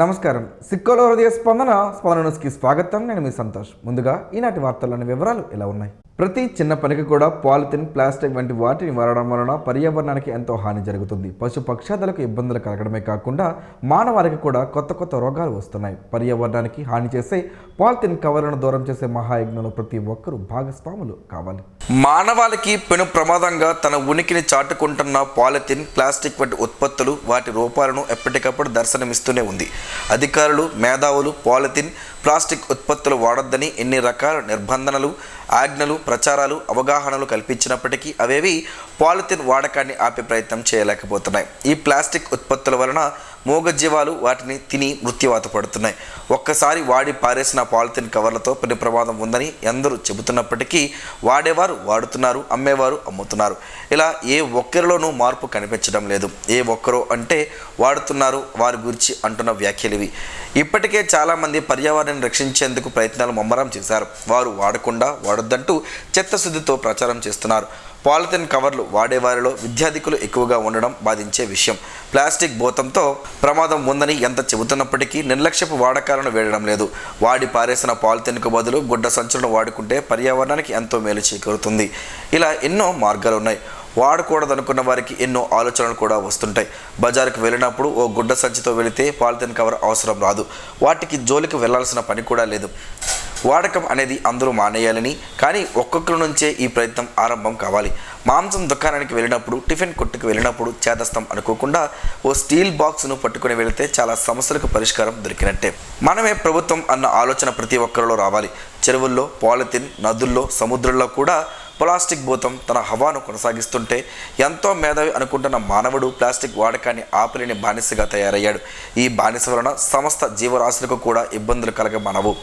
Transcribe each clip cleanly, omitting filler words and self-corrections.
నమస్కారం. సిక్కోలో హృదయ స్పందన న్యూస్కి స్వాగతం. నేను మీ సంతోష్. ముందుగా ఈనాటి వార్తల్లోని వివరాలు ఇలా ఉన్నాయి. ప్రతి చిన్న పనికి కూడా పాలిథిన్, ప్లాస్టిక్ వంటి వాటిని వాడడం వలన పర్యావరణానికి ఎంతో హాని జరుగుతుంది. పశు పక్షాదులకు ఇబ్బందులు కలగడమే కాకుండా మానవాళికి కూడా కొత్త రోగాలు వస్తున్నాయి. పర్యావరణానికి హాని చేసే పాలిథిన్ కవర్లను దూరం చేసే మహాయజ్ఞంలో ప్రతి ఒక్కరూ భాగస్వాములు కావాలి. మానవాళికి పెను ప్రమాదంగా తన ఉనికిని చాటుకుంటున్న పాలిథిన్, ప్లాస్టిక్ వంటి ఉత్పత్తులు వాటి రూపాలను ఎప్పటికప్పుడు దర్శనమిస్తూనే ఉంది. అధికారులు, మేధావులు పాలిథిన్, ప్లాస్టిక్ ఉత్పత్తులు వాడొద్దని ఎన్ని రకాల నిర్బంధనలు, ఆజ్ఞలు, ప్రచారాలు, అవగాహనలు కల్పించినప్పటికీ అవేవి పాలిథిన్ వాడకాన్ని ఆపే ప్రయత్నం చేయలేకపోతున్నాయి. ఈ ప్లాస్టిక్ ఉత్పత్తుల వలన మూగజీవాలు వాటిని తిని మృత్యువాత పడుతున్నాయి. ఒక్కసారి వాడి పారేసిన పాలిథిన్ కవర్లతో పెను ప్రమాదం ఉందని ఎందరూ చెబుతున్నప్పటికీ వాడేవారు వాడుతున్నారు, అమ్మేవారు అమ్ముతున్నారు. ఇలా ఏ ఒక్కరిలోనూ మార్పు కనిపించడం లేదు. ఏ ఒక్కరో అంటే వాడుతున్నారు వారి గురించి అంటున్న వ్యాఖ్యలు ఇవి. ఇప్పటికే చాలామంది పర్యావరణాన్ని రక్షించేందుకు ప్రయత్నాలు ముమ్మరం చేశారు. వారు వాడకుండా వాడొద్దంటూ చిత్తశుద్ధితో ప్రచారం చేస్తున్నారు. పాలిథిన్ కవర్లు వాడేవారిలో విద్యార్థికులు ఎక్కువగా ఉండడం బాధించే విషయం. ప్లాస్టిక్ భూతంతో ప్రమాదం ఉందని ఎంత చెబుతున్నప్పటికీ నిర్లక్ష్యపు వాడకాలను వేయడం లేదు. వాడి పారేసిన పాలిథిన్కు బదులు గుడ్డ సంచులను వాడుకుంటే పర్యావరణానికి ఎంతో మేలు చేకూరుతుంది. ఇలా ఎన్నో మార్గాలు ఉన్నాయి. వాడకూడదనుకున్న వారికి ఎన్నో ఆలోచనలు కూడా వస్తుంటాయి. బజారుకు వెళ్ళినప్పుడు ఓ గుడ్డ సంచితో వెళితే పాలిథిన్ కవర్ అవసరం రాదు. వాటికి జోలికి వెళ్లాల్సిన పని కూడా లేదు. వాడకం అనేది అందరూ మానేయాలని, కానీ ఒక్కొక్కరి నుంచే ఈ ప్రయత్నం ఆరంభం కావాలి. మాంసం దుకాణానికి వెళ్ళినప్పుడు, టిఫిన్ కొట్టుకు వెళ్ళినప్పుడు చేదస్తం అనుకోకుండా ఓ స్టీల్ బాక్స్ను పట్టుకుని వెళితే చాలా సమస్యలకు పరిష్కారం దొరికినట్టే. మనమే ప్రభుత్వం అన్న ఆలోచన ప్రతి ఒక్కరిలో రావాలి. చెరువుల్లో పాలిథిన్, నదుల్లో, సముద్రంలో కూడా ప్లాస్టిక్ భూతం తన హవాను కొనసాగిస్తుంటే ఎంతో మేధావి అనుకుంటున్న మానవుడు ప్లాస్టిక్ వాడకాన్ని ఆపలేని బానిసగా తయారయ్యాడు. ఈ బానిస వలన సమస్త జీవరాశులకు కూడా ఇబ్బందులు కలగమనవు.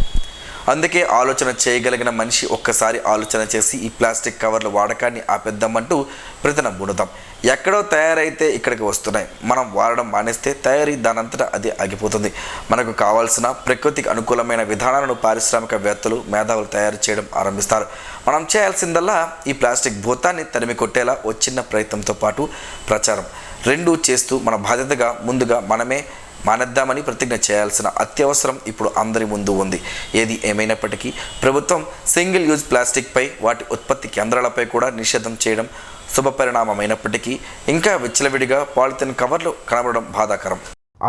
అందుకే ఆలోచన చేయగలిగిన మనిషి ఒక్కసారి ఆలోచన చేసి ఈ ప్లాస్టిక్ కవర్ల వాడకాన్ని ఆపేద్దామంటూ ప్రతినబూనుదాం. ఎక్కడో తయారైతే ఇక్కడికి వస్తున్నాయి. మనం వాడడం మానేస్తే తయారీ దానంతటా అది ఆగిపోతుంది. మనకు కావాల్సిన ప్రకృతికి అనుకూలమైన విధానాలను పారిశ్రామికవేత్తలు, మేధావులు తయారు చేయడం ఆరంభిస్తారు. మనం చేయాల్సిందల్లా ఈ ప్లాస్టిక్ భూతాన్ని తరిమి కొట్టేలా ఓ చిన్న ప్రయత్నంతో పాటు ప్రచారం రెండూ చేస్తూ మన బాధ్యతగా ముందుగా మనమే మానేద్దామని ప్రతిజ్ఞ చేయాల్సిన అత్యవసరం ఇప్పుడు అందరి ముందు ఉంది. ఏది ఏమైనప్పటికీ ప్రభుత్వం సింగిల్ యూజ్ ప్లాస్టిక్పై, వాటి ఉత్పత్తి కేంద్రాలపై కూడా నిషేధం చేయడం శుభపరిణామమైనప్పటికీ ఇంకా విచ్చలవిడిగా పాలిథిన్ కవర్లు కనబడడం బాధాకరం.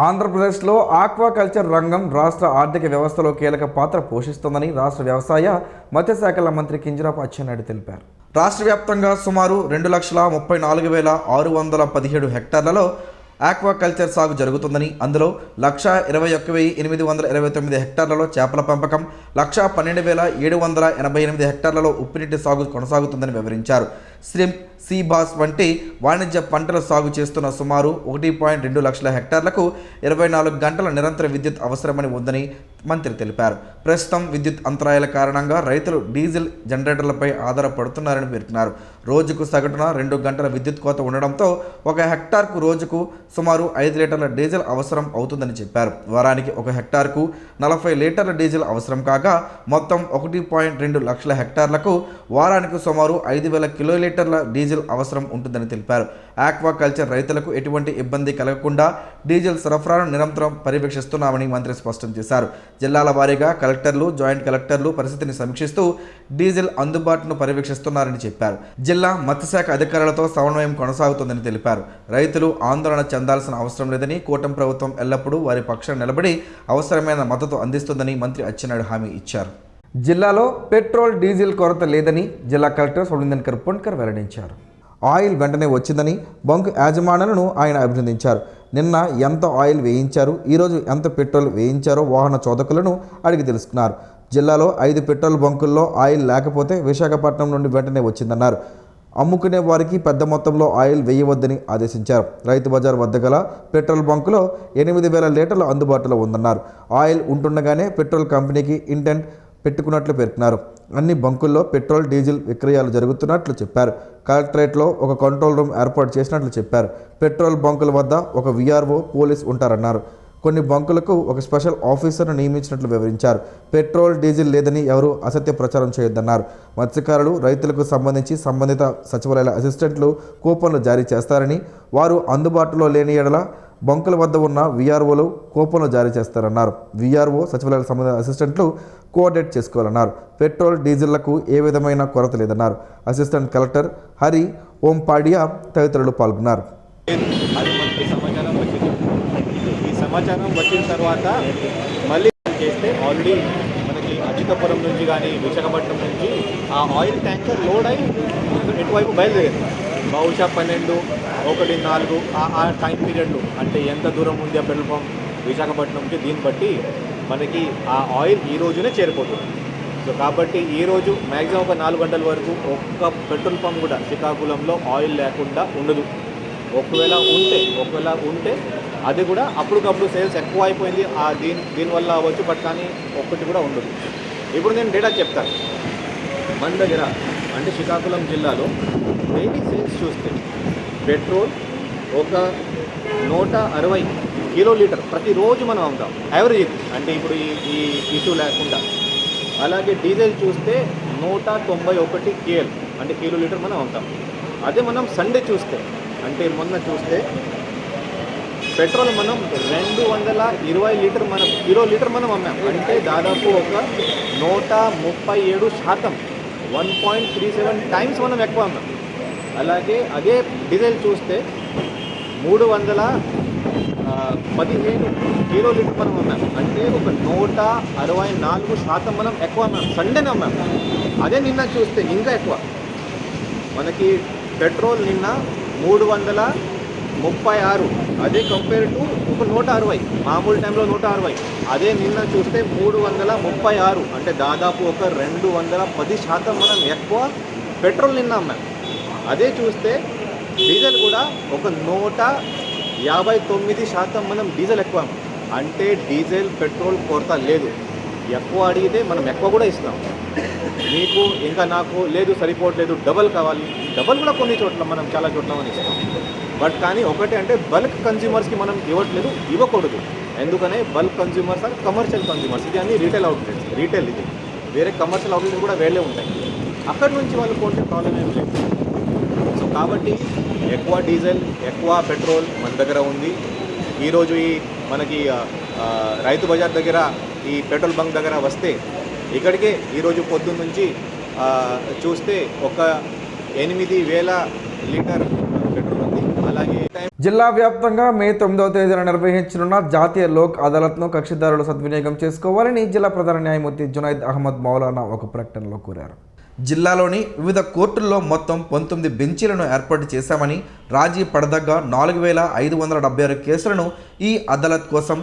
ఆంధ్రప్రదేశ్లో ఆక్వాకల్చర్ రంగం రాష్ట్ర ఆర్థిక వ్యవస్థలో కీలక పాత్ర పోషిస్తోందని రాష్ట్ర వ్యవసాయ, మత్స్యశాఖల మంత్రి కింజరాపు అచ్చెన్నాయుడు తెలిపారు. రాష్ట్ర వ్యాప్తంగా సుమారు 2,34,617 హెక్టార్లలో ఆక్వాకల్చర్ సాగు జరుగుతుందని, అందులో 1,21,829 హెక్టార్లలో చేపల పెంపకం, 1,12,788 హెక్టార్లలో ఉప్పునీటి సాగు కొనసాగుతుందని వివరించారు. శ్రింప్, సీబాస్ వంటి వాణిజ్య పంటల సాగు చేస్తున్న సుమారు 1.2 లక్షల హెక్టార్లకు 24 గంటల నిరంతర విద్యుత్ అవసరమని ఉందని మంత్రి తెలిపారు. ప్రస్తుతం విద్యుత్ అంతరాయాల కారణంగా రైతులు డీజిల్ జనరేటర్లపై ఆధారపడుతున్నారని పేర్కొన్నారు. రోజుకు సగటున 2 గంటల విద్యుత్ కోత ఉండడంతో 1 హెక్టార్కు రోజుకు సుమారు 5 లీటర్ల డీజిల్ అవసరం అవుతుందని చెప్పారు. వారానికి 1 హెక్టార్కు 40 లీటర్ల డీజిల్ అవసరం కాగా మొత్తం 1.2 లక్షల హెక్టార్లకు వారానికి సుమారు 5,000 కిలోలీటర్ల డీజిల్ అవసరం ఉంటుందని తెలిపారు. ఆక్వాకల్చర్ రైతులకు ఎటువంటి ఇబ్బంది కలగకుండా డీజిల్ సరఫరాను నిరంతరం పర్యవేక్షిస్తున్నామని మంత్రి స్పష్టం చేశారు. జిల్లాల వారీగా కలెక్టర్లు, జాయింట్ కలెక్టర్లు పరిస్థితిని సమీక్షిస్తూ డీజిల్ అందుబాటును పర్యవేక్షిస్తున్నారని చెప్పారు. జిల్లా మత్స్యశాఖ అధికారులతో సమన్వయం కొనసాగుతుందని తెలిపారు. రైతులు ఆందోళన చెందాల్సిన అవసరం లేదని, కూటమి ప్రభుత్వం ఎల్లప్పుడూ వారి పక్షాన నిలబడి అవసరమైన మద్దతు అందిస్తుందని మంత్రి అచ్చెన్నాయుడు హామీ ఇచ్చారు. జిల్లాలో పెట్రోల్, డీజిల్ కొరత లేదని జిల్లా కలెక్టర్ సౌమిందర్ పుణ్కర్ వెల్లడించారు. ఆయిల్ వెంటనే వచ్చిందని బంక్ యాజమానులను ఆయన అభినందించారు. నిన్న ఎంత ఆయిల్ వేయించారు, ఈరోజు ఎంత పెట్రోల్ వేయించారో వాహన చోదకులను అడిగి తెలుసుకున్నారు. జిల్లాలో 5 పెట్రోల్ బంకుల్లో ఆయిల్ లేకపోతే విశాఖపట్నం నుండి వెంటనే వచ్చిందన్నారు. అమ్ముకునే వారికి పెద్ద మొత్తంలో ఆయిల్ వేయవద్దని ఆదేశించారు. రైతు బజార్ వద్ద గల పెట్రోల్ బంకులో 8,000 లీటర్లు అందుబాటులో ఉందన్నారు. ఆయిల్ ఉంటుండగానే పెట్రోల్ కంపెనీకి ఇంటెంట్ పెట్టుకున్నట్లు పేర్కొన్నారు. అన్ని బంకుల్లో పెట్రోల్, డీజిల్ విక్రయాలు జరుగుతున్నట్లు చెప్పారు. కలెక్టరేట్లో ఒక కంట్రోల్ రూమ్ ఏర్పాటు చేసినట్లు చెప్పారు. పెట్రోల్ బంకుల వద్ద ఒక విఆర్ఓ, పోలీస్ ఉంటారన్నారు. కొన్ని బంకులకు ఒక స్పెషల్ ఆఫీసర్ను నియమించినట్లు వివరించారు. పెట్రోల్, డీజిల్ లేదని ఎవరూ అసత్య ప్రచారం చేయొద్దన్నారు. మత్స్యకారులు, రైతులకు సంబంధించి సంబంధిత సచివాలయాల అసిస్టెంట్లు కూపన్లు జారీ చేస్తారని, వారు అందుబాటులో లేని ఎడల బంకుల వద్ద ఉన్న వీఆర్ఓలు కూపన్లు జారీ చేస్తారన్నారు. వీఆర్ఓ సచివాలయ సంబంధిత అసిస్టెంట్లు కోఆర్డినేట్ చేసుకోవాలన్నారు. పెట్రోల్ డీజిళ్లకు ఏ విధమైన కొరత లేదన్నారు. అసిస్టెంట్ కలెక్టర్ హరి ఓంపాడియా తదితరులు పాల్గొన్నారు. ఈ సమాచారం వచ్చిన తర్వాత మళ్ళీ చేస్తే ఆల్రెడీ మనకి అజితపురం నుంచి కానీ విశాఖపట్నం నుంచి ఆ ఆయిల్ ట్యాంకర్ లోడ్ అయి ఎటువైపు బయలుదేరింది. బహుశా 12, 1, 4 ఆ టైం పీరియడ్లు అంటే ఎంత దూరం ఉంది ఆ పెట్రోల్ పంప్ విశాఖపట్నంకి, దీన్ని బట్టి మనకి ఆ ఆయిల్ ఈ రోజునే చేరిపోతుంది. సో కాబట్టి ఈరోజు మ్యాక్సిమం ఒక 4 గంటల వరకు ఒక్క పెట్రోల్ పంప్ కూడా శ్రీకాకుళంలో ఆయిల్ లేకుండా ఉండదు. ఒకవేళ ఉంటే అది కూడా అప్పటికప్పుడు సేల్స్ ఎక్కువ అయిపోయింది దీనివల్ల అవ్వచ్చు, బట్ కానీ ఒక్కటి కూడా ఉండదు. ఇప్పుడు నేను డేటా చెప్తాను. మన దగ్గర అంటే శ్రీకాకుళం జిల్లాలో డైలీ సేల్స్ చూస్తే పెట్రోల్ ఒక 160 కిలోలీటర్ ప్రతిరోజు మనం అమ్ముతాం యావరేజ్, అంటే ఇప్పుడు ఈ ఇష్యూ లేకుండా. అలాగే డీజిల్ చూస్తే 191 KL అంటే కిలోలీటర్ మనం అమ్ముతాం. అదే మనం సండే చూస్తే అంటే మొన్న చూస్తే పెట్రోల్ మనం 220 లీటర్ కిలోలీటర్ మనం అమ్మాం. అంటే దాదాపు ఒక 137%, 1.37 టైమ్స్ మనం ఎక్కువ అమ్మాం. అలాగే అదే డీజిల్ చూస్తే 315 కిలోలీటర్ మనం అమ్మాం. అంటే ఒక 164% మనం ఎక్కువ అమ్మాం, సండేనే అమ్మాం. అదే నిన్న చూస్తే ఇంకా ఎక్కువ. మనకి పెట్రోల్ నిన్న 336, అదే కంపేర్ టు ఒక 160, మామూలు టైంలో 160. అదే నిన్న చూస్తే 336, అంటే దాదాపు ఒక 210% మనం ఎక్కువ పెట్రోల్ నిన్న అమ్మాం. అదే చూస్తే డీజిల్ కూడా ఒక 159% మనం డీజిల్ ఎక్కువ అమ్మాం. అంటే డీజిల్ పెట్రోల్ కొరత లేదు. ఎక్కువ అడిగితే మనం ఎక్కువ కూడా ఇస్తాం. మీకు ఇంకా నాకు లేదు సరిపోవట్లేదు డబల్ కావాలి, డబల్ కూడా కొన్ని చోట్ల మనం చాలా చోట్ల మనం ఇస్తాం. బట్ కానీ ఒకటి అంటే బల్క్ కన్జ్యూమర్స్కి మనం ఇవ్వకూడదు. ఎందుకనే బల్క్ కన్జ్యూమర్స్ అంటే కమర్షియల్ కన్జ్యూమర్స్, ఇది అన్ని రీటైల్ అవుట్లెట్స్. రీటైల్ ఇది వేరే కమర్షియల్ అవుట్లెట్స్ కూడా వేరే ఉంటాయి. అక్కడి నుంచి వాళ్ళు కొంటే ప్రాబ్లం ఏం లేదు. సో కాబట్టి ఎక్కువ డీజిల్ ఎక్కువ పెట్రోల్ మన దగ్గర ఉంది. ఈరోజు మనకి రైతు బజార్ దగ్గర ఈ పెట్రోల్ బంక్ దగ్గర వస్తే ఇక్కడికే ఈరోజు పొద్దున్న నుంచి చూస్తే ఒక 8,000 లీటర్ పెట్రోల్ ఉంది. అలాగే జిల్లా వ్యాప్తంగా మే 9వ తేదీన నిర్వహించనున్న జాతీయ లోక్ అదాలత్ను కక్షిదారులు సద్వినియోగం చేసుకోవాలని జిల్లా ప్రధాన న్యాయమూర్తి జునైద్ అహ్మద్ మౌలానా ఒక ప్రకటనలో కోరారు. జిల్లాలోని వివిధ కోర్టుల్లో మొత్తం 19 బెంచీలను ఏర్పాటు చేశామని, రాజీ పడదగ్గ 4,576 కేసులను ఈ అదాలత్ కోసం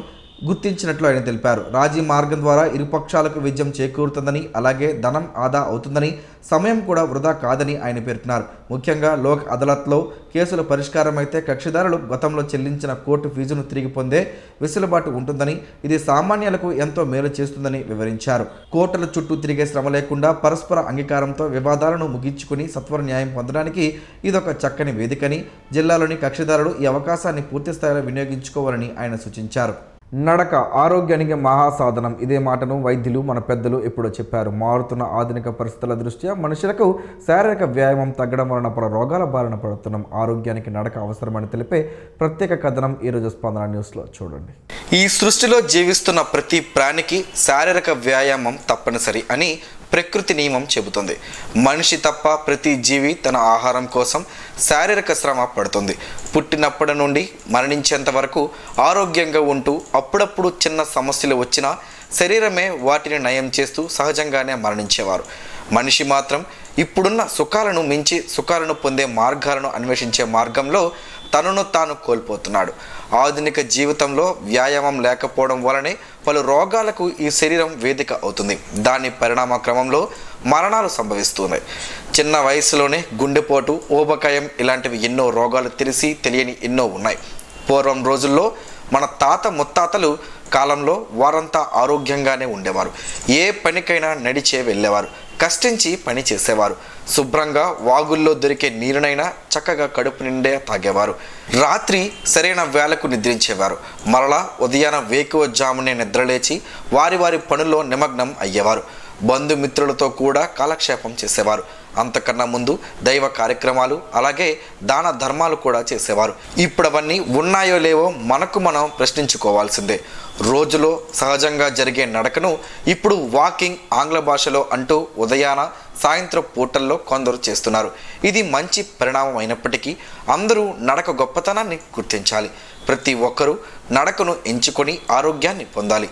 గుర్తించినట్లు ఆయన తెలిపారు. రాజీ మార్గం ద్వారా ఇరుపక్షాలకు విజయం చేకూరుతుందని, అలాగే ధనం ఆదా అవుతుందని, సమయం కూడా వృధా కాదని ఆయన పేర్కొన్నారు. ముఖ్యంగా లోక్ అదాలత్లో కేసుల పరిష్కారం అయితే కక్షిదారులు గతంలో చెల్లించిన కోర్టు ఫీజును తిరిగి పొందే వెసులుబాటు ఉంటుందని, ఇది సామాన్యులకు ఎంతో మేలు చేస్తుందని వివరించారు. కోర్టుల చుట్టూ తిరిగే శ్రమ లేకుండా పరస్పర అంగీకారంతో వివాదాలను ముగించుకుని సత్వర న్యాయం పొందడానికి ఇదొక చక్కని వేదికని, జిల్లాలోని కక్షిదారులు ఈ అవకాశాన్ని పూర్తిస్థాయిలో వినియోగించుకోవాలని ఆయన సూచించారు. నడక ఆరోగ్యానికి మహాసాధనం. ఇదే మాటను వైద్యులు మన పెద్దలు ఎప్పుడో చెప్పారు. మారుతున్న ఆధునిక పరిస్థితుల దృష్ట్యా మనుషులకు శారీరక వ్యాయామం తగ్గడం వలన పలు రోగాల బారిన పడుతున్నాం. ఆరోగ్యానికి నడక అవసరమని తెలిపే ప్రత్యేక కథనం ఈరోజు స్పందన న్యూస్లో చూడండి. ఈ సృష్టిలో జీవిస్తున్న ప్రతి ప్రాణికి శారీరక వ్యాయామం తప్పనిసరి అని ప్రకృతి నియమం చెబుతుంది. మనిషి తప్ప ప్రతి జీవి తన ఆహారం కోసం శారీరక శ్రమ పడుతుంది. పుట్టినప్పటి నుండి మరణించేంత వరకు ఆరోగ్యంగా ఉంటూ అప్పుడప్పుడు చిన్న సమస్యలు వచ్చినా శరీరమే వాటిని నయం చేస్తూ సహజంగానే మరణించేవారు. మనిషి మాత్రం ఇప్పుడున్న సుఖాలను మించి సుఖాలను పొందే మార్గాలను అన్వేషించే మార్గంలో తనను తాను కోల్పోతున్నాడు. ఆధునిక జీవితంలో వ్యాయామం లేకపోవడం వలనే పలు రోగాలకు ఈ శరీరం వేదిక అవుతుంది. దాని పరిణామ క్రమంలో మరణాలు సంభవిస్తున్నాయి. చిన్న వయసులోనే గుండెపోటు, ఊబకాయం ఇలాంటివి ఎన్నో రోగాలు తెలియని ఎన్నో ఉన్నాయి. పూర్వం రోజుల్లో మన తాత ముత్తాతలు కాలంలో వారంతా ఆరోగ్యంగానే ఉండేవారు. ఏ పనికైనా నడిచే వెళ్ళేవారు, కష్టించి పని చేసేవారు. శుభ్రంగా వాగుల్లో దొరికే నీరునైనా చక్కగా కడుపు నిండే తాగేవారు. రాత్రి సరైన వేళకు నిద్రించేవారు. మరలా ఉదయాన వేకువజామునే నిద్రలేచి వారి పనుల్లో నిమగ్నం అయ్యేవారు. బంధుమిత్రులతో కూడా కాలక్షేపం చేసేవారు. అంతకన్నా ముందు దైవ కార్యక్రమాలు అలాగే దాన ధర్మాలు కూడా చేసేవారు. ఇప్పుడు అవన్నీ ఉన్నాయో లేవో మనకు మనం ప్రశ్నించుకోవాల్సిందే. రోజులో సహజంగా జరిగే నడకను ఇప్పుడు వాకింగ్ ఆంగ్ల భాషలో అంటూ ఉదయాన సాయంత్రం పూటల్లో కొందరు చేస్తున్నారు. ఇది మంచి పరిణామం అయినప్పటికీ అందరూ నడక గొప్పతనాన్ని గుర్తించాలి. ప్రతి ఒక్కరూ నడకను ఎంచుకొని ఆరోగ్యాన్ని పొందాలి.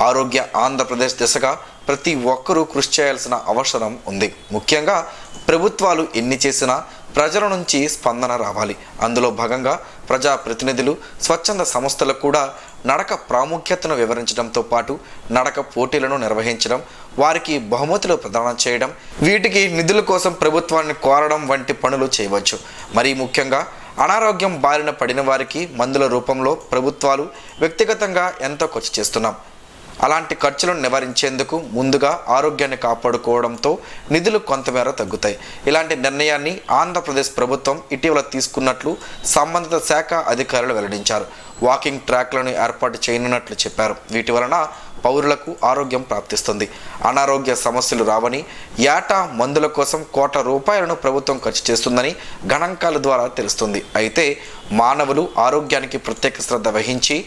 ఆరోగ్య ఆంధ్రప్రదేశ్ దిశగా ప్రతి ఒక్కరూ కృషి చేయాల్సిన అవసరం ఉంది. ముఖ్యంగా ప్రభుత్వాలు ఎన్ని చేసినా ప్రజల నుంచి స్పందన రావాలి. అందులో భాగంగా ప్రజాప్రతినిధులు, స్వచ్ఛంద సంస్థలు కూడా నడక ప్రాముఖ్యతను వివరించడంతో పాటు నడక పోటీలను నిర్వహించడం, వారికి బహుమతులు ప్రదానం చేయడం, వీటికి నిధుల కోసం ప్రభుత్వాన్ని కోరడం వంటి పనులు చేయవచ్చు. మరీ ముఖ్యంగా అనారోగ్యం బారిన పడిన వారికి మందుల రూపంలో ప్రభుత్వాలు వ్యక్తిగతంగా ఎంతో ఖర్చు చేస్తున్నాం. అలాంటి ఖర్చులను నివారించేందుకు ముందుగా ఆరోగ్యాన్ని కాపాడుకోవడంతో నిధులు కొంతమేర తగ్గుతాయి. ఇలాంటి నిర్ణయాన్ని ఆంధ్రప్రదేశ్ ప్రభుత్వం ఇటీవల తీసుకున్నట్లు సంబంధిత శాఖ అధికారులు వెల్లడించారు. వాకింగ్ ట్రాక్లను ఏర్పాటు చేయనున్నట్లు చెప్పారు. వీటి వలన పౌరులకు ఆరోగ్యం ప్రాప్తిస్తుంది, అనారోగ్య సమస్యలు రావని, ఏటా మందుల కోసం ₹1,00,00,000 ప్రభుత్వం ఖర్చు చేస్తుందని గణాంకాల ద్వారా తెలుస్తుంది. అయితే మానవులు ఆరోగ్యానికి ప్రత్యేక శ్రద్ధ వహించి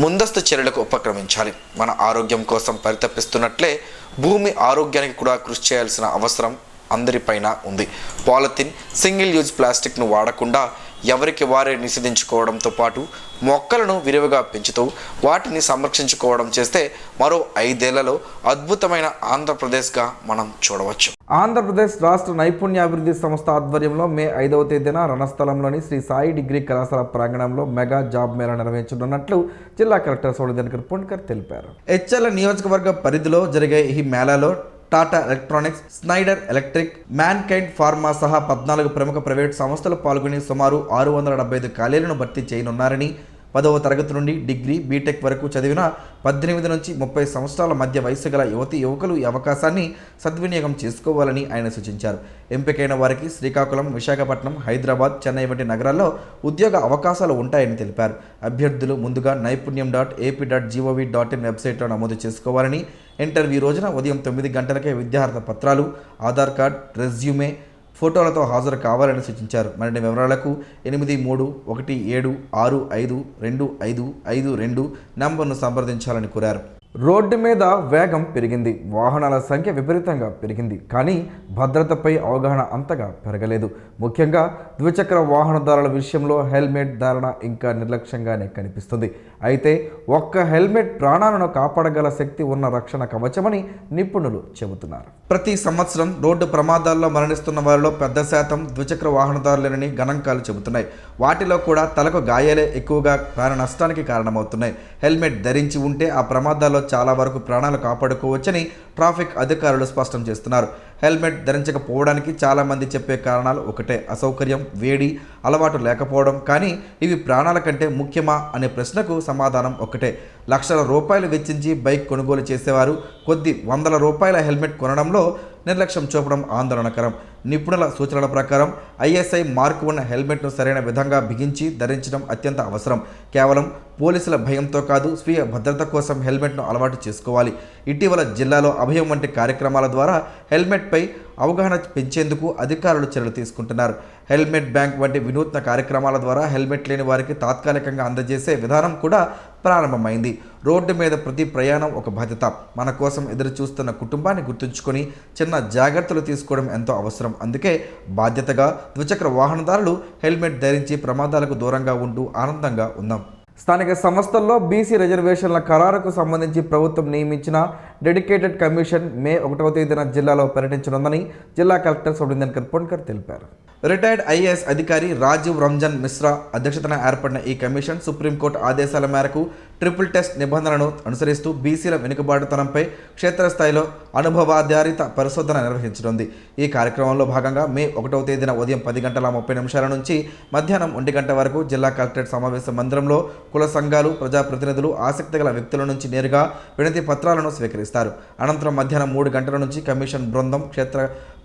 ముందస్తు చర్యలకు ఉపక్రమించాలి. మన ఆరోగ్యం కోసం పరితపిస్తున్నట్లే భూమి ఆరోగ్యానికి కూడా కృషి చేయాల్సిన అవసరం అందరిపైన ఉంది. పాలిథిన్, సింగిల్ యూజ్ ప్లాస్టిక్ను వాడకుండా ఎవరికి వారే నిషేధించుకోవడంతో పాటు మొక్కలను విరివిగా పెంచుతూ వాటిని సంరక్షించుకోవడం చేస్తే మరో 5 ఏళ్లలో అద్భుతమైన ఆంధ్రప్రదేశ్గా మనం చూడవచ్చు. ఆంధ్రప్రదేశ్ రాష్ట్ర నైపుణ్యాభివృద్ధి సంస్థ ఆధ్వర్యంలో మే 5వ తేదీన రణస్థలంలోని శ్రీ సాయి డిగ్రీ కళాశాల ప్రాంగణంలో మెగా జాబ్ మేళా నిర్వహించనున్నట్లు జిల్లా కలెక్టర్ సోమశేఖర్ పొన్కర్ తెలిపారు. హెచ్ఎల్ నియోజకవర్గ పరిధిలో జరిగే ఈ మేళాలో Tata Electronics, Schneider Electric, Mankind Pharma సహా 14 ప్రముఖ ప్రైవేటు సంస్థలు పాల్గొని సుమారు 675 ఖాళీలను భర్తీ చేయనున్నారని, 10వ తరగతి నుండి డిగ్రీ, బీటెక్ వరకు చదివిన 18 నుంచి 30 సంవత్సరాల మధ్య వయసు గల యువకులు ఈ అవకాశాన్ని సద్వినియోగం చేసుకోవాలని ఆయన సూచించారు. ఎంపికైన వారికి శ్రీకాకుళం, విశాఖపట్నం, హైదరాబాద్, చెన్నై వంటి నగరాల్లో ఉద్యోగ అవకాశాలు ఉంటాయని తెలిపారు. అభ్యర్థులు ముందుగా naipunyam.ap.gov.in వెబ్సైట్లో నమోదు చేసుకోవాలని, ఇంటర్వ్యూ రోజున ఉదయం 9 గంటలకే విద్యార్థి పత్రాలు, ఆధార్ కార్డ్, రెజ్యూమే, ఫోటోలతో హాజరు కావాలని సూచించారు. మరిన్ని వివరాలకు 8331565252 నంబర్ను సంప్రదించాలని కోరారు. రోడ్డు మీద వేగం పెరిగింది, వాహనాల సంఖ్య విపరీతంగా పెరిగింది, కానీ భద్రతపై అవగాహన అంతగా పెరగలేదు. ముఖ్యంగా ద్విచక్ర వాహనదారుల విషయంలో హెల్మెట్ ధారణ ఇంకా నిర్లక్ష్యంగానే కనిపిస్తుంది. అయితే ఒక్క హెల్మెట్ ప్రాణాలను కాపాడగల శక్తి ఉన్న రక్షణ కవచమని నిపుణులు చెబుతున్నారు. ప్రతి సంవత్సరం రోడ్డు ప్రమాదాల్లో మరణిస్తున్న వారిలో పెద్ద శాతం ద్విచక్ర వాహనదారులేనని గణాంకాలు చెబుతున్నాయి. వాటిలో కూడా తలకు గాయాలే ఎక్కువగా ప్రాణ నష్టానికి కారణమవుతున్నాయి. హెల్మెట్ ధరించి ఉంటే ఆ ప్రమాదాల్లో చాలా వరకు ప్రాణాలు కాపాడుకోవచ్చని ట్రాఫిక్ అధికారులు స్పష్టం చేస్తున్నారు. హెల్మెట్ ధరించకపోవడానికి చాలామంది చెప్పే కారణాలు ఒకటే, అసౌకర్యం, వేడి, అలవాటు లేకపోవడం. కానీ ఇవి ప్రాణాల కంటే ముఖ్యమా అనే ప్రశ్నకు సమాధానం ఒకటే. లక్షల రూపాయలు వెచ్చించి బైక్ కొనుగోలు చేసేవారు కొద్ది వందల రూపాయల హెల్మెట్ కొనడంలో నిర్లక్ష్యం చూపడం ఆందోళనకరం. నిపుణుల సూచనల ప్రకారం ISI మార్కు ఉన్న హెల్మెట్ను సరైన విధంగా బిగించి ధరించడం అత్యంత అవసరం. కేవలం పోలీసుల భయంతో కాదు, స్వీయ భద్రత కోసం హెల్మెట్ను అలవాటు చేసుకోవాలి. ఇటీవల జిల్లాలో అభయం వంటి కార్యక్రమాల ద్వారా హెల్మెట్పై అవగాహన పెంచేందుకు అధికారులు చర్యలు తీసుకుంటున్నారు. హెల్మెట్ బ్యాంక్ వంటి వినూత్న కార్యక్రమాల ద్వారా హెల్మెట్ లేని వారికి తాత్కాలికంగా అందజేసే విధానం కూడా ప్రారంభమైంది. రోడ్డు మీద ప్రతి ప్రయాణం ఒక బాధ్యత. మన కోసం ఎదురు చూస్తున్న కుటుంబాన్ని గుర్తుంచుకొని చిన్న జాగ్రత్తలు తీసుకోవడం ఎంతో అవసరం. అందుకే బాధ్యతగా ద్విచక్ర వాహనదారులు హెల్మెట్ ధరించి ప్రమాదాలకు దూరంగా ఉంటూ ఆనందంగా ఉందాం. స్థానిక సంస్థల్లో బీసీ రిజర్వేషన్ల ఖరారుకు సంబంధించి ప్రభుత్వం నియమించిన డెడికేటెడ్ కమిషన్ మే 1వ తేదీన జిల్లాలో పర్యటించనుందని జిల్లా కలెక్టర్ సోమశేఖర్ పొన్కర్ తెలిపారు. రిటైర్డ్ IAS అధికారి రాజీవ్ రంజన్ మిశ్రా అధ్యక్షతన ఏర్పడిన ఈ కమిషన్ సుప్రీంకోర్టు ఆదేశాల మేరకు ట్రిపుల్ టెస్ట్ నిబంధనలను అనుసరిస్తూ బీసీల వెనుకబాటుతనంపై క్షేత్రస్థాయిలో అనుభవాధారిత పరిశోధన నిర్వహించనుంది. ఈ కార్యక్రమంలో భాగంగా మే 1వ తేదీన ఉదయం 10:30 నుంచి మధ్యాహ్నం 1 గంట వరకు జిల్లా కలెక్టరేట్ సమావేశ మందిరంలో కుల సంఘాలు, ప్రజాప్రతినిధులు, ఆసక్తిగల వ్యక్తుల నుంచి నేరుగా వినతి పత్రాలను స్వీకరిస్తారు. అనంతరం మధ్యాహ్నం 3 గంటల నుంచి కమిషన్ బృందం క్షేత్ర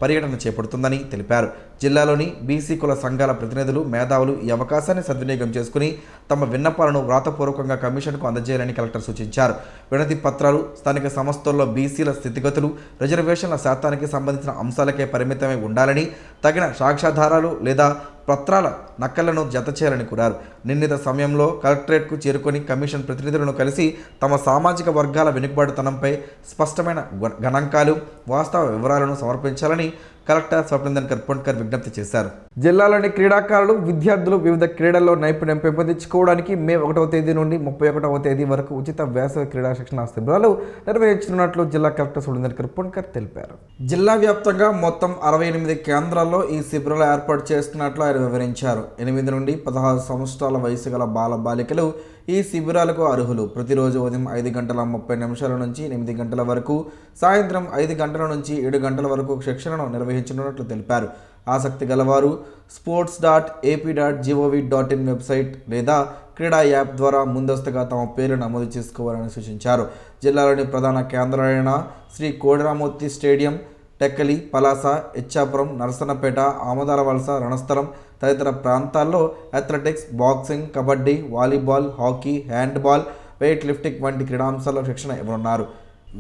పర్యటన చేపడుతుందని తెలిపారు. జిల్లాలోని బీసీ కుల సంఘాల ప్రతినిధులు, మేధావులు ఈ అవకాశాన్ని సద్వినియోగం చేసుకుని తమ విన్నపాలను వ్రాతపూర్వకంగా కమిషన్కు అందజేయాలని కలెక్టర్ సూచించారు. వినతి పత్రాలు స్థానిక సంస్థల్లో బీసీల స్థితిగతులు, రిజర్వేషన్ల శాతానికి సంబంధించిన అంశాలకే పరిమితమై ఉండాలని, తగిన సాక్ష్యాధారాలు లేదా పత్రాల నకళ్లను జత చేయాలని కోరారు. నిర్ణీత సమయంలో కలెక్టరేట్కు చేరుకొని కమిషన్ ప్రతినిధులను కలిసి తమ సామాజిక వర్గాల వెనుకబాటుతనంపై స్పష్టమైన గణాంకాలు, వాస్తవ వివరాలను సమర్పించాలని కలెక్టర్ స్వప్నిందర్ కర్పొండ్కర్ విజ్ఞప్తి చేశారు. జిల్లాలోని క్రీడాకారులు, విద్యార్థులు వివిధ క్రీడల్లో నైపుణ్యం పెంపొందించుకోవడానికి మే 1వ తేదీ నుండి 31వ తేదీ వరకు ఉచిత వేసవి క్రీడా శిక్షణ శిబిరాలు నిర్వహించనున్నట్లు జిల్లా కలెక్టర్ స్వప్నిందర్ కర్పొండ్కర్ తెలిపారు. జిల్లా వ్యాప్తంగా మొత్తం 68 కేంద్రాల్లో ఈ శిబిరాలు ఏర్పాటు చేస్తున్నట్లు ఆయన వివరించారు. 8 నుండి 16 సంవత్సరాల వయసు గల బాలికలు ఈ శిబిరాలకు అర్హులు. ప్రతిరోజు ఉదయం 5:30 నుంచి 8 గంటల వరకు, సాయంత్రం 5 గంటల నుంచి 7 గంటల వరకు శిక్షణను నిర్వహించనున్నట్లు తెలిపారు. ఆసక్తి గలవారు sports.ap.gov.in వెబ్సైట్ లేదా క్రీడా యాప్ ద్వారా ముందస్తుగా తమ పేరు నమోదు చేసుకోవాలని సూచించారు. జిల్లాలోని ప్రధాన కేంద్రాలైన శ్రీ కోడిరామూర్తి స్టేడియం, టెక్కలి, పలాస, ఇచ్చాపురం, నరసన్నపేట, ఆమదాలవలస, రణస్థలం తదితర ప్రాంతాల్లో athletics, boxing, kabaddi, volleyball, hockey, handball, weight lifting వంటి క్రీడాంశాల్లో శిక్షణ ఇవ్వనున్నారు.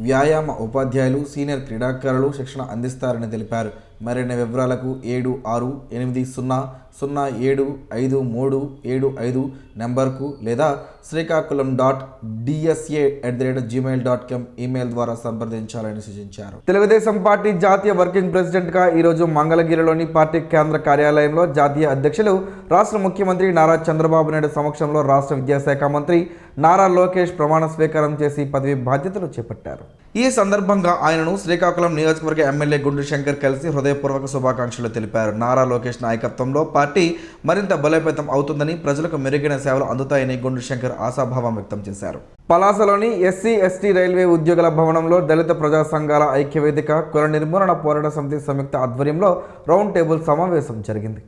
వ్యాయామ ఉపాధ్యాయులు, సీనియర్ క్రీడాకారులు శిక్షణ అందిస్తారని తెలిపారు. మరిన్ని వివరాలకు 7680075375 నెంబర్కు లేదా శ్రీకాకుళం.dsa@gmail.com ఈమెయిల్ ద్వారా సంప్రదించాలని సూచించారు. తెలుగుదేశం పార్టీ జాతీయ వర్కింగ్ ప్రెసిడెంట్గా ఈరోజు మంగళగిరిలోని పార్టీ కేంద్ర కార్యాలయంలో జాతీయ అధ్యక్షులు, రాష్ట్ర ముఖ్యమంత్రి నారా చంద్రబాబు నాయుడు సమక్షంలో రాష్ట్ర విద్యాశాఖ మంత్రి నారా లోకేష్ ప్రమాణ స్వీకారం చేసి పదవి బాధ్యతలు చేపట్టారు. ఈ సందర్భంగా ఆయనను శ్రీకాకుళం నియోజకవర్గ ఎమ్మెల్యే గుండు శంకర్ కలిసి హృదయపూర్వక శుభాకాంక్షలు తెలిపారు. నారా లోకేష్ నాయకత్వంలో పార్టీ మరింత బలోపేతం అవుతుందని, ప్రజలకు మెరుగైన సేవలు అందుతాయని గుండు శంకర్ ఆశాభావం వ్యక్తం చేశారు. పలాసలోని ఎస్సీ/ఎస్టీ రైల్వే ఉద్యోగుల భవనంలో దళిత ప్రజా సంఘాల ఐక్యవేదిక, కుల నిర్మూలన పోరాట సమితి సంయుక్త ఆధ్వర్యంలో రౌండ్ టేబుల్ సమావేశం జరిగింది.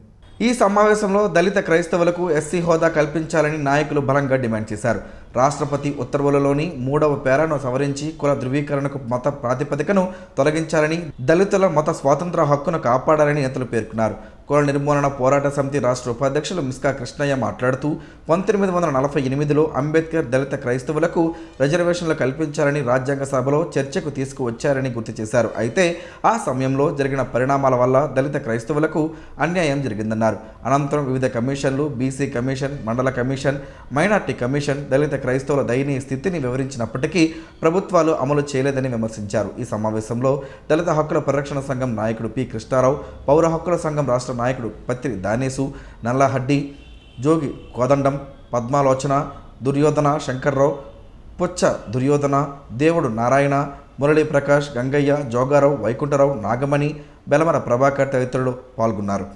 ఈ సమావేశంలో దళిత క్రైస్తవులకు ఎస్సీ హోదా కల్పించాలని నాయకులు బలంగా డిమాండ్ చేశారు. రాష్ట్రపతి ఉత్తర్వులలోని 3వ పేరాను సవరించి కుల ధృవీకరణకు మత ప్రాతిపదికను తొలగించాలని, దళితుల మత స్వాతంత్ర హక్కును కాపాడాలని నేతలు పేర్కొన్నారు. కుల నిర్మూలన పోరాట సమితి రాష్ట్ర ఉపాధ్యక్షులు మిస్కా కృష్ణయ్య మాట్లాడుతూ 1948లో అంబేద్కర్ దళిత క్రైస్తవులకు రిజర్వేషన్లు కల్పించాలని రాజ్యాంగ సభలో చర్చకు తీసుకువచ్చారని గుర్తు చేశారు. అయితే ఆ సమయంలో జరిగిన పరిణామాల వల్ల దళిత క్రైస్తవులకు అన్యాయం జరిగిందన్నారు. అనంతరం వివిధ కమిషన్లు, బీసీ కమిషన్, మండల కమిషన్, మైనార్టీ కమిషన్ దళిత క్రైస్తవుల దయనీయ స్థితిని వివరించినప్పటికీ ప్రభుత్వాలు అమలు చేయలేదని విమర్శించారు. ఈ సమావేశంలో దళిత హక్కుల పరిరక్షణ సంఘం నాయకుడు పి కృష్ణారావు, పౌర హక్కుల సంఘం రాష్ట్ర నాయకుడు పత్రి దానేసు, నల్లహడ్డి, జోగి కోదండం, పద్మాలోచన, దుర్యోధన శంకర్రావు, పుచ్చ దుర్యోధన, దేవుడు నారాయణ, మురళీ ప్రకాష్, గంగయ్య, జోగారావు, వైకుంఠరావు, నాగమణి, బెలమర ప్రభాకర్ తదితరులు పాల్గొన్నారు.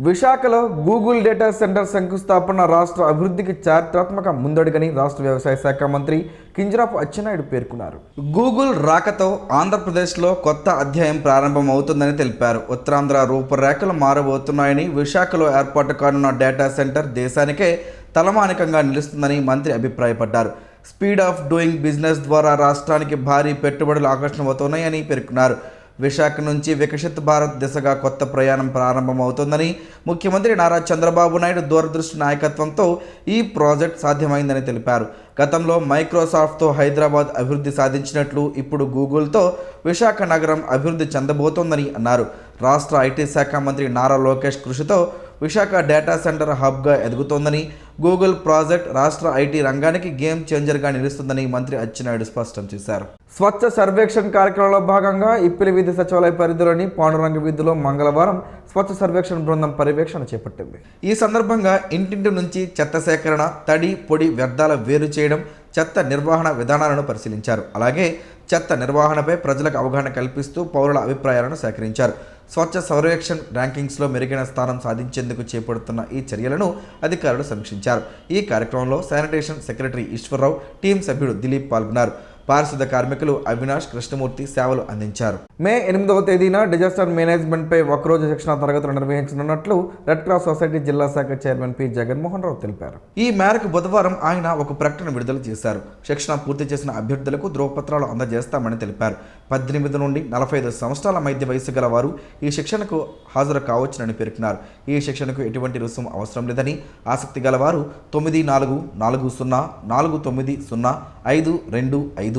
విశాఖలో గూగుల్ డేటా సెంటర్ శంకుస్థాపన రాష్ట్ర అభివృద్ధికి చారిత్రాత్మక ముందడుగని రాష్ట్ర వ్యవసాయ శాఖ మంత్రి కింజరాపు అచ్చెన్నాయుడు పేర్కొన్నారు. గూగుల్ రాకతో ఆంధ్రప్రదేశ్లో కొత్త అధ్యాయం ప్రారంభమవుతుందని తెలిపారు. ఉత్తరాంధ్ర రూపురేఖలు మారబోతున్నాయని, విశాఖలో ఏర్పాటు కానున్న డేటా సెంటర్ దేశానికే తలమానికంగా నిలుస్తుందని మంత్రి అభిప్రాయపడ్డారు. స్పీడ్ ఆఫ్ డూయింగ్ బిజినెస్ ద్వారా రాష్ట్రానికి భారీ పెట్టుబడులు ఆకర్షణమవుతున్నాయని పేర్కొన్నారు. విశాఖ నుంచి వికసిత్ భారత్ దిశగా కొత్త ప్రయాణం ప్రారంభమవుతుందని, ముఖ్యమంత్రి నారా చంద్రబాబు నాయుడు దూరదృష్టి నాయకత్వంతో ఈ ప్రాజెక్ట్ సాధ్యమైందని తెలిపారు. గతంలో మైక్రోసాఫ్ట్తో హైదరాబాద్ అభివృద్ధి సాధించినట్లు ఇప్పుడు గూగుల్తో విశాఖ నగరం అభివృద్ధి చెందబోతోందని అన్నారు. రాష్ట్ర ఐటీ శాఖ మంత్రి నారా లోకేష్ కృషితో విశాఖ డేటా సెంటర్ హబ్గా ఎదుగుతోందని, గూగుల్ ప్రాజెక్ట్ రాష్ట్ర ఐటీ రంగానికి గేమ్ చేంజర్గా నిలుస్తుందని మంత్రి అచ్చెన్నాయుడు స్పష్టం చేశారు. స్వచ్ఛ సర్వేక్షణ్ కార్యక్రమంలో భాగంగా ఇప్పిలి వీధి సచివాలయ పరిధిలోని పాండురంగ వీధిలో మంగళవారం స్వచ్ఛ సర్వేక్షణ బృందం పర్యవేక్షణ చేపట్టింది. ఈ సందర్భంగా ఇంటింటి నుంచి చెత్త సేకరణ, తడి, పొడి వ్యర్థాల వేరు చేయడం, చెత్త నిర్వహణ విధానాలను పరిశీలించారు. అలాగే చెత్త నిర్వహణపై ప్రజలకు అవగాహన కల్పిస్తూ పౌరుల అభిప్రాయాలను సేకరించారు. స్వచ్ఛ సర్వేక్షణ్ ర్యాంకింగ్స్లో మెరుగైన స్థానం సాధించేందుకు చేపడుతున్న ఈ చర్యలను అధికారులు సమీక్షించారు. ఈ కార్యక్రమంలో శానిటేషన్ సెక్రటరీ ఈశ్వరరావు, టీం సభ్యుడు దిలీప్ పాల్గొన్నారు. పారిశుద్ధ కార్మికులు అవినాష్, కృష్ణమూర్తి సేవలు అందించారు. మే 8వ తేదీన డిజాస్టర్ మేనేజ్మెంట్పై ఒకరోజు శిక్షణ తరగతులు నిర్వహించనున్నట్లు రెడ్ క్రాస్ సొసైటీ జిల్లా శాఖ చైర్మన్ పి జగన్మోహన్ రావు తెలిపారు. ఈ మేరకు బుధవారం ఆయన ఒక ప్రకటన విడుదల చేశారు. శిక్షణ పూర్తి చేసిన అభ్యర్థులకు ధ్రువపత్రాలు అందజేస్తామని తెలిపారు. 18 నుండి 45 సంవత్సరాల మధ్య వయసు గల వారు ఈ శిక్షణకు హాజరు కావచ్చునని పేర్కొన్నారు. ఈ శిక్షణకు ఎటువంటి రుసుము అవసరం లేదని, ఆసక్తి గలవారు 9440490525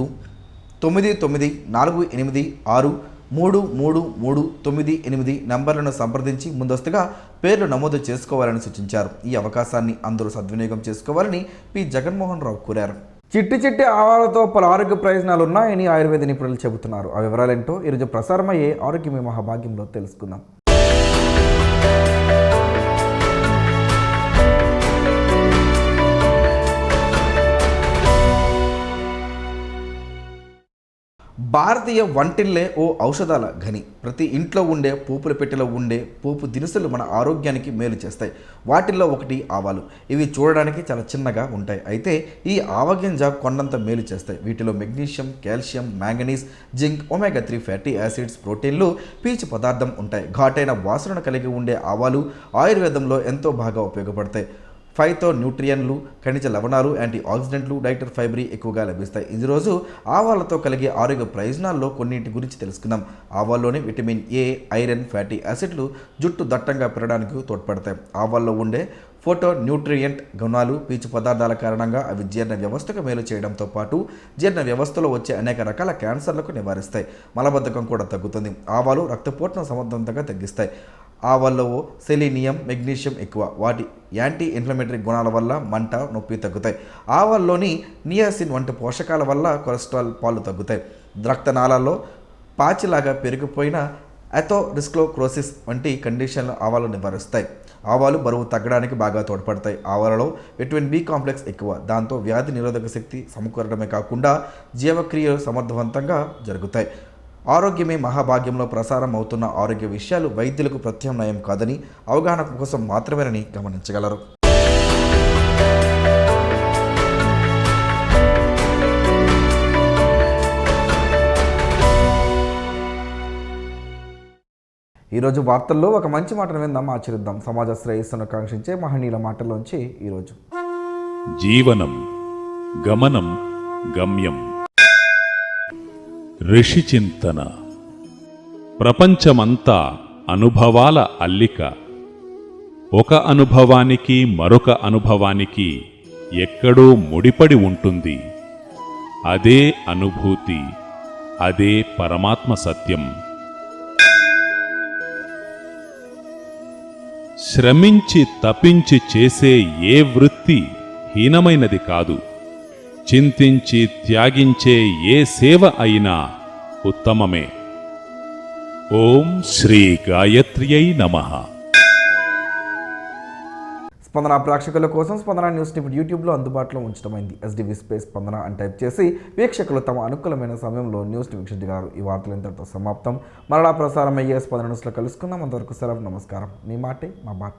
9948633338 నంబర్లను సంప్రదించి ముందస్తుగా పేర్లు నమోదు చేసుకోవాలని సూచించారు. ఈ అవకాశాన్ని అందరూ సద్వినియోగం చేసుకోవాలని పి జగన్మోహన్ రావు కోరారు. చిట్టి ఆవాలతో పలు ఆరోగ్య ప్రయోజనాలు ఉన్నాయని ఆయుర్వేద నిపుణులు చెబుతున్నారు. ఆ వివరాలేంటో ఈరోజు ప్రసారమయ్యే ఆరోగ్యమే మహాభాగ్యంలో తెలుసుకుందాం. భారతీయ వంటిల్లే ఓ ఔషధాల గని. ప్రతి ఇంట్లో ఉండే పోపుల పెట్టెలో ఉండే పోపు దినుసులు మన ఆరోగ్యానికి మేలు చేస్తాయి. వాటిల్లో ఒకటి ఆవాలు. ఇవి చూడడానికి చాలా చిన్నగా ఉంటాయి, అయితే ఈ ఆవగింజ కొండంత మేలు చేస్తాయి. వీటిలో magnesium, calcium, manganese, zinc, omega 3 fatty acids, ప్రోటీన్లు, పీచు పదార్థం ఉంటాయి. ఘాటైన వాసనను కలిగి ఉండే ఆవాలు ఆయుర్వేదంలో ఎంతో బాగా ఉపయోగపడతాయి. ఫైతో న్యూట్రియన్లు, ఖనిజ లవణాలు, యాంటీ ఆక్సిడెంట్లు, డైటరీ ఫైబర్ ఎక్కువగా లభిస్తాయి. ఈ రోజు ఆవాలతో కలిగే ఆరోగ్య ప్రయోజనాల్లో కొన్నింటి గురించి తెలుసుకుందాం. ఆవాల్లోని విటమిన్ ఏ, ఐరన్, ఫ్యాటీ యాసిడ్లు జుట్టు దట్టంగా పెరగడానికి తోడ్పడతాయి. ఆవాల్లో ఉండే ఫోటో న్యూట్రియంట్ గుణాలు, పీచు పదార్థాల కారణంగా అవి జీర్ణ వ్యవస్థకు మేలు చేయడంతో పాటు జీర్ణ వ్యవస్థలో వచ్చే అనేక రకాల క్యాన్సర్లకు నివారిస్తాయి. మలబద్ధకం కూడా తగ్గుతుంది. ఆవాలు రక్తపోటును సమర్థవంతంగా తగ్గిస్తాయి. ఆవాల్లో సెలీనియం, మెగ్నీషియం ఎక్కువ. వాటి యాంటీ ఇన్ఫ్లమేటరీ గుణాల వల్ల మంట, నొప్పి తగ్గుతాయి. ఆవాల్లోని నియాసిన్ వంటి పోషకాల వల్ల కొలెస్ట్రాల్ పాలు తగ్గుతాయి. రక్తనాళాల్లో పాచిలాగా పెరిగిపోయిన అథెరోస్క్లెరోసిస్ వంటి కండిషన్లు ఆవాలు నివారిస్తాయి. ఆవాలు బరువు తగ్గడానికి బాగా తోడ్పడతాయి. ఆవాలలో విటమిన్ బి కాంప్లెక్స్ ఎక్కువ. దాంతో వ్యాధి నిరోధక శక్తి సమకూరడమే కాకుండా జీవక్రియలు సమర్థవంతంగా జరుగుతాయి. ఆరోగ్యమే మహాభాగ్యంలో ప్రసారం అవుతున్న ఆరోగ్య విషయాలు వైద్యులకు ప్రత్యామ్నాయం కాదని, అవగాహన కోసం మాత్రమేనని గమనించగలరు. ఈరోజు వార్తల్లో ఒక మంచి మాటను విందాం, ఆచరిద్దాం. సమాజ శ్రేయస్సును కాంక్షించే మహనీయుల మాటల్లోంచి ఈరోజు. జీవనం గమనం గమ్యం. ఋషి చింతన. ప్రపంచమంతా అనుభవాల అల్లిక. ఒక అనుభవానికి మరొక అనుభవానికి ఎక్కడో ముడిపడి ఉంటుంది. అదే అనుభూతి, అదే పరమాత్మ సత్యం. శ్రమించి తపించి చేసే ఏ వృత్తి హీనమైనది కాదు. చింతించి త్యాగించే ఏ సేవ అయినా ఉత్తమమే. ఓం శ్రీ గాయత్ర్యై నమః. స్పందన ప్రేక్షకుల కోసం స్పందన న్యూస్ని ఇప్పుడు యూట్యూబ్లో అందుబాటులో ఉంచడమైంది. ఎస్డివి స్పేస్ స్పందన అని టైప్ చేసి వీక్షకులు తమ అనుకూలమైన సమయంలో న్యూస్ని వీక్షించగలరు. ఈ వార్తలు ఇంతటితో సమాప్తం. మరలా ప్రసారం అయ్యే స్పందన న్యూస్లో కలుసుకుందాం. అంతవరకు సెలవు, నమస్కారం. మీ మాటే మా బాట.